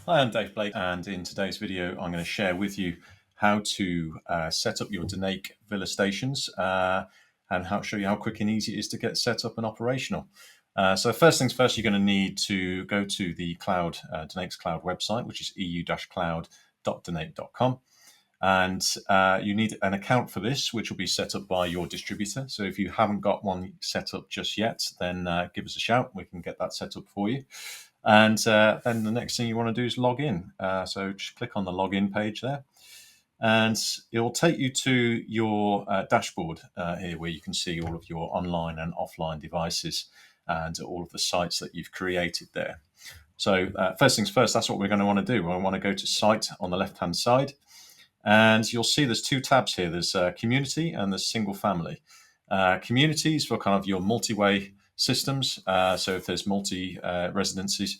Hi, I'm Dave Blake, and in today's video, I'm going to share with you how to set up your DNAKE Villa stations and show you how quick and easy it is to get set up and operational. So first things first, you're going to need to go to the DNAKE's Cloud website, which is eu-cloud.dnake.com. And you need an account for this, which will be set up by your distributor. So if you haven't got one set up just yet, then give us a shout. We can get that set up for you. And then the next thing you want to do is log in. So just click on the login page there. And it will take you to your dashboard here, where you can see all of your online and offline devices and all of the sites that you've created there. So first things first, that's what we're going to want to do. We want to go to Site on the left-hand side. And you'll see there's two tabs here. There's Community and there's Single Family. Communities for kind of your multi-way systems. So if there's multi-residencies,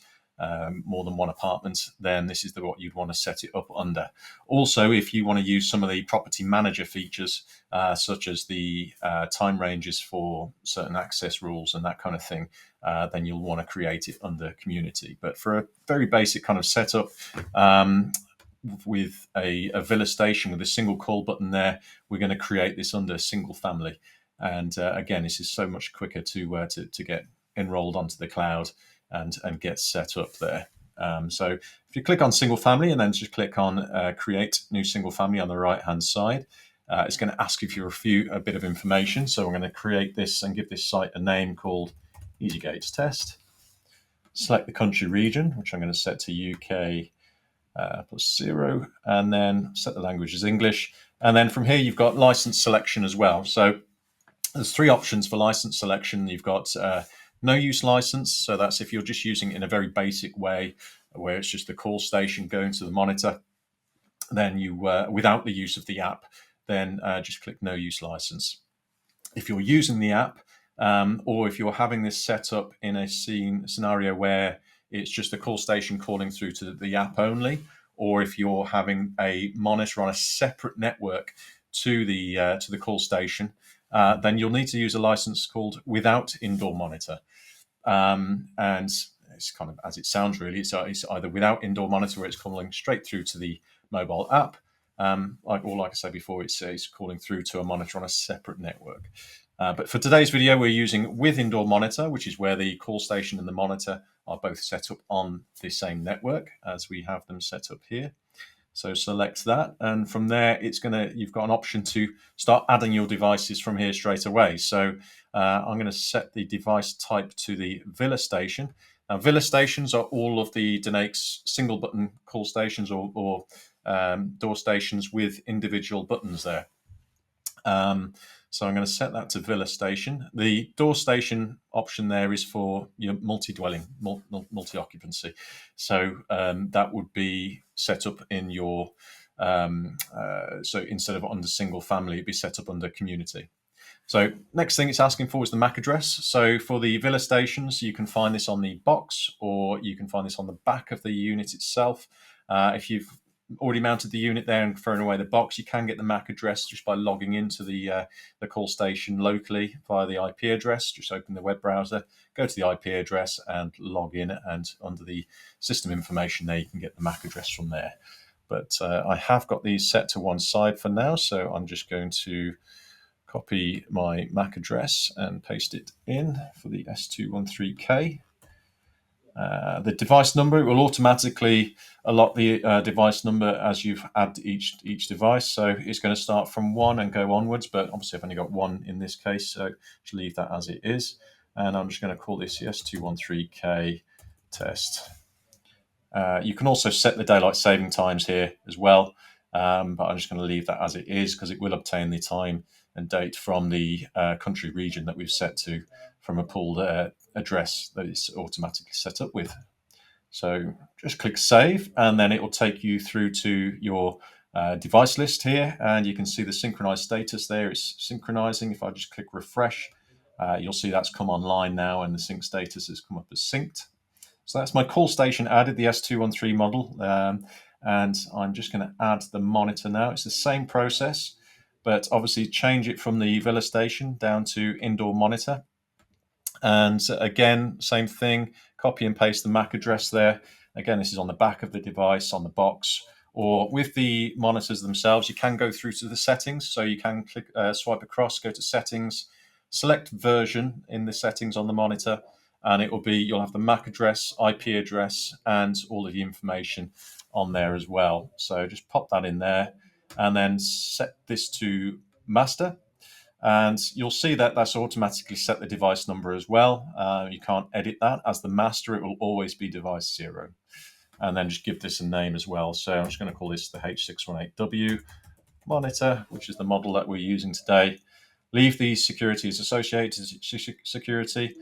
more than one apartment, then this is what you'd want to set it up under. Also, if you want to use some of the property manager features, such as the time ranges for certain access rules and that kind of thing, then you'll want to create it under Community. But for a very basic kind of setup, with a Villa station with a single call button there, we're going to create this under Single Family. And again, this is so much quicker to get enrolled onto the cloud and get set up there. So if you click on Single Family and then just click on Create New Single Family on the right-hand side, it's going to ask you for a bit of information. So we're going to create this and give this site a name called EasyGates Test. Select the country region, which I'm going to set to UK +0, and then set the language as English. And then from here, you've got license selection as well. So there's three options for license selection. You've got no use license. So that's if you're just using it in a very basic way, where it's just the call station going to the monitor. Then you, without the use of the app, then just click no use license. If you're using the app, or if you're having this set up in a scenario where it's just a call station calling through to the app only, or if you're having a monitor on a separate network to the call station, then you'll need to use a license called without indoor monitor. And it's kind of as it sounds, really. It's either without indoor monitor, where it's calling straight through to the mobile app, like I said before, it's calling through to a monitor on a separate network. But for today's video, we're using with indoor monitor, which is where the call station and the monitor are both set up on the same network as we have them set up here. So select that, and from there, you've got an option to start adding your devices from here straight away. So I'm going to set the device type to the Villa station. Now, Villa stations are all of the DNAKE's single button call stations or door stations with individual buttons there. So I'm going to set that to Villa station. The door station option there is for your multi-dwelling, multi-occupancy. So that would be set up in your, so instead of under Single Family, it'd be set up under Community. So next thing it's asking for is the MAC address. So for the Villa stations, you can find this on the box, or you can find this on the back of the unit itself. If you've already mounted the unit there and thrown away the box, you can get the MAC address just by logging into the call station locally via the IP address. Just open the web browser, go to the IP address and log in, and under the system information there, you can get the MAC address from there. But I have got these set to one side for now, so I'm just going to copy my MAC address and paste it in for the S213K. The device number, it will automatically allot the device number as you've added each device. So it's going to start from 1 and go onwards, but obviously I've only got 1 in this case, so just leave that as it is. And I'm just going to call this S213K test. You can also set the daylight saving times here as well, but I'm just going to leave that as it is, because it will obtain the time and date from the country region that we've set to from a pooled address that it's automatically set up with. So just click Save, and then it will take you through to your device list here, and you can see the synchronized status there. It's synchronizing. If I just click Refresh, you'll see that's come online now, and the sync status has come up as synced. So that's my call station added, the S213 model, and I'm just going to add the monitor now. It's the same process, but obviously change it from the Villa station down to indoor monitor. And again, same thing, copy and paste the MAC address there, Again, this is on the back of the device, on the box, or with the monitors themselves. You can go through to the settings. So you can click, swipe across, go to settings, select version in the settings on the monitor, and it will be, you'll have the MAC address, IP address, and all of the information on there as well. So just pop that in there and then set this to master. And you'll see that that's automatically set the device number as well. You can't edit that. As the master, it will always be device 0. And then just give this a name as well. So I'm just going to call this the H618W monitor, which is the model that we're using today. Leave the security as associated security,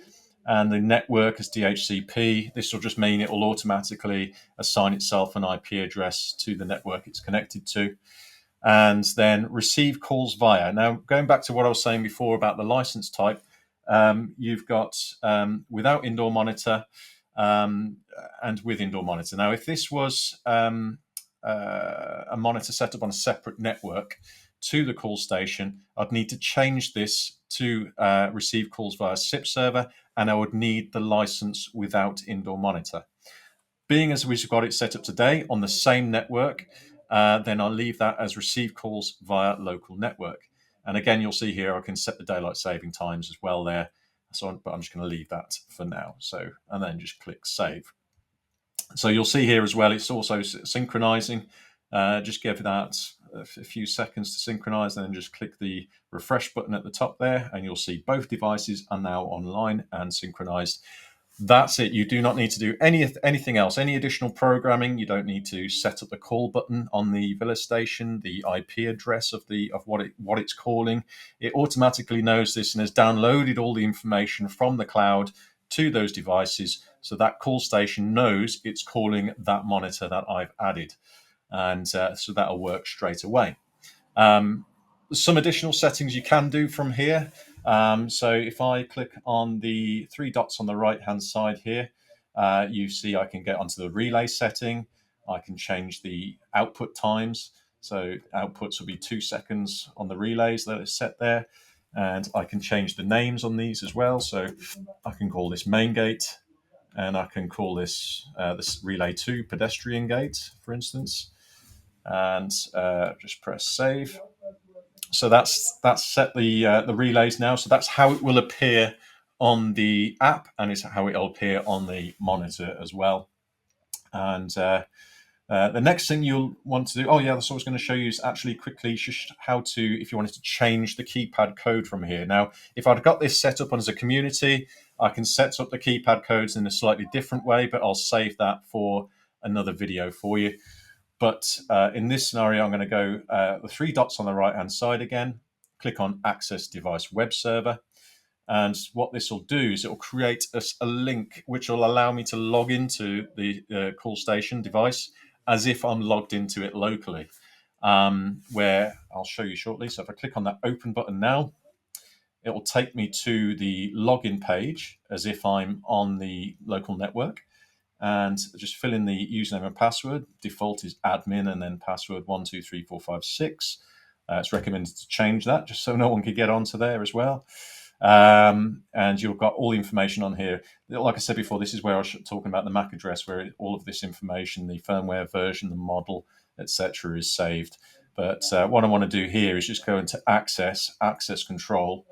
and the network as DHCP. This will just mean it will automatically assign itself an IP address to the network it's connected to. And then receive calls via. Now, going back to what I was saying before about the license type, you've got without indoor monitor and with indoor monitor. Now, if this was a monitor set up on a separate network to the call station, I'd need to change this to receive calls via SIP server, and I would need the license without indoor monitor. Being as we've got it set up today on the same network, then I'll leave that as receive calls via local network. And again, you'll see here I can set the daylight saving times as well there. So, but I'm just going to leave that for now. So, and then just click save. So you'll see here as well, it's also synchronizing. Just give that a few seconds to synchronize, and then just click the refresh button at the top there, and you'll see both devices are now online and synchronized. That's it. You do not need to do anything else, any additional programming. You don't need to set up the call button on the Villa station, the IP address of what it's calling. It automatically knows this and has downloaded all the information from the cloud to those devices, so that call station knows it's calling that monitor that I've added, and so that'll work straight away. Some additional settings you can do from here. So if I click on the 3 dots on the right hand side here, you see I can get onto the relay setting. I can change the output times. So outputs will be 2 seconds on the relays that are set there. And I can change the names on these as well. So I can call this main gate, and I can call this relay 2 pedestrian gate, for instance. And just press save. So that's set the relays now. So that's how it will appear on the app, and it's how it'll appear on the monitor as well. And the next thing you'll want to do, that's what I was going to show you, is actually quickly just how to, if you wanted to change the keypad code from here. Now, if I'd got this set up as a community, I can set up the keypad codes in a slightly different way, but I'll save that for another video for you. But in this scenario, I'm going to go the 3 dots on the right-hand side again, click on Access Device Web Server. And what this will do is it will create a link which will allow me to log into the call station device as if I'm logged into it locally, where I'll show you shortly. So if I click on that Open button now, it will take me to the login page as if I'm on the local network. And just fill in the username and password. Default is admin and then password 123456. It's recommended to change that just so no one can get onto there as well. And you've got all the information on here. Like I said before, this is where I was talking about the MAC address, where all of this information, the firmware version, the model, etc., is saved. But what I want to do here is just go into access control,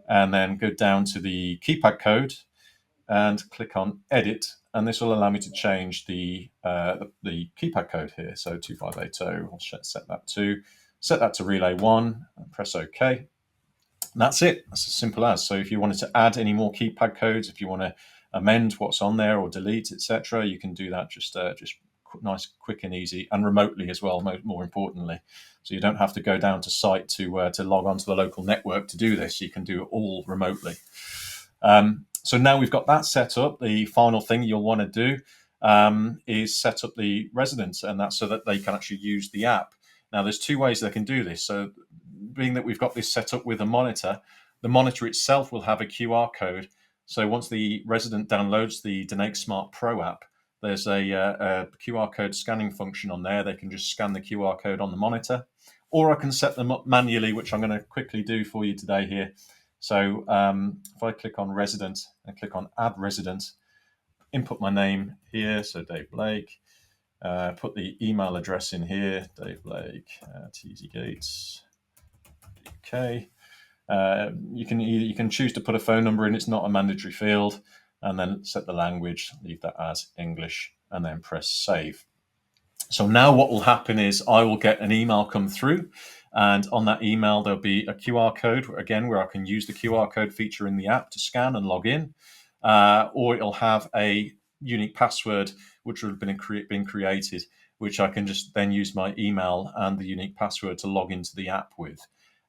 and then go down to the keypad code and click on edit. And this will allow me to change the keypad code here. So 2580, I'll set that to relay 1 and press OK. And that's it. That's as simple as. So if you wanted to add any more keypad codes, if you want to amend what's on there or delete, etc., you can do that just nice, quick and easy, and remotely as well, more importantly. So you don't have to go down to site to log onto the local network to do this. You can do it all remotely. So now we've got that set up, the final thing you'll want to do is set up the residents, and that's so that they can actually use the app. Now, there's 2 ways they can do this. So being that we've got this set up with a monitor, the monitor itself will have a QR code. So once the resident downloads the DNAKE Smart Pro app, there's a QR code scanning function on there. They can just scan the QR code on the monitor, or I can set them up manually, which I'm going to quickly do for you today here. So if I click on resident and click on add resident, input my name here, so Dave Blake. Put the email address in here, Dave Blake at EasyGates UK. You can choose to put a phone number in. It's not a mandatory field, and then set the language. Leave that as English, and then press save. So now what will happen is I will get an email come through, and on that email there'll be a QR code, again, where I can use the QR code feature in the app to scan and log in, or it'll have a unique password which will have been created, which I can just then use my email and the unique password to log into the app with.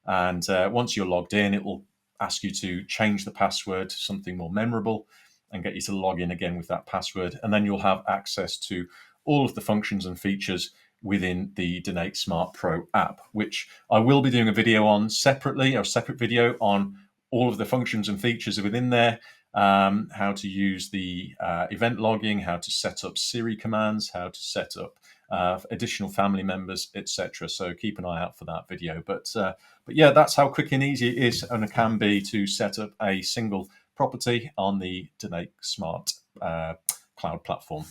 And once you're logged in, it will ask you to change the password to something more memorable and get you to log in again with that password. And then you'll have access to all of the functions and features within the DNAKE Smart Pro app, which I will be doing a video on separately, or a separate video on all of the functions and features within there, how to use the event logging, how to set up Siri commands, how to set up additional family members, etc. So keep an eye out for that video. But yeah, that's how quick and easy it is and it can be to set up a single property on the DNAKE Smart Cloud Platform.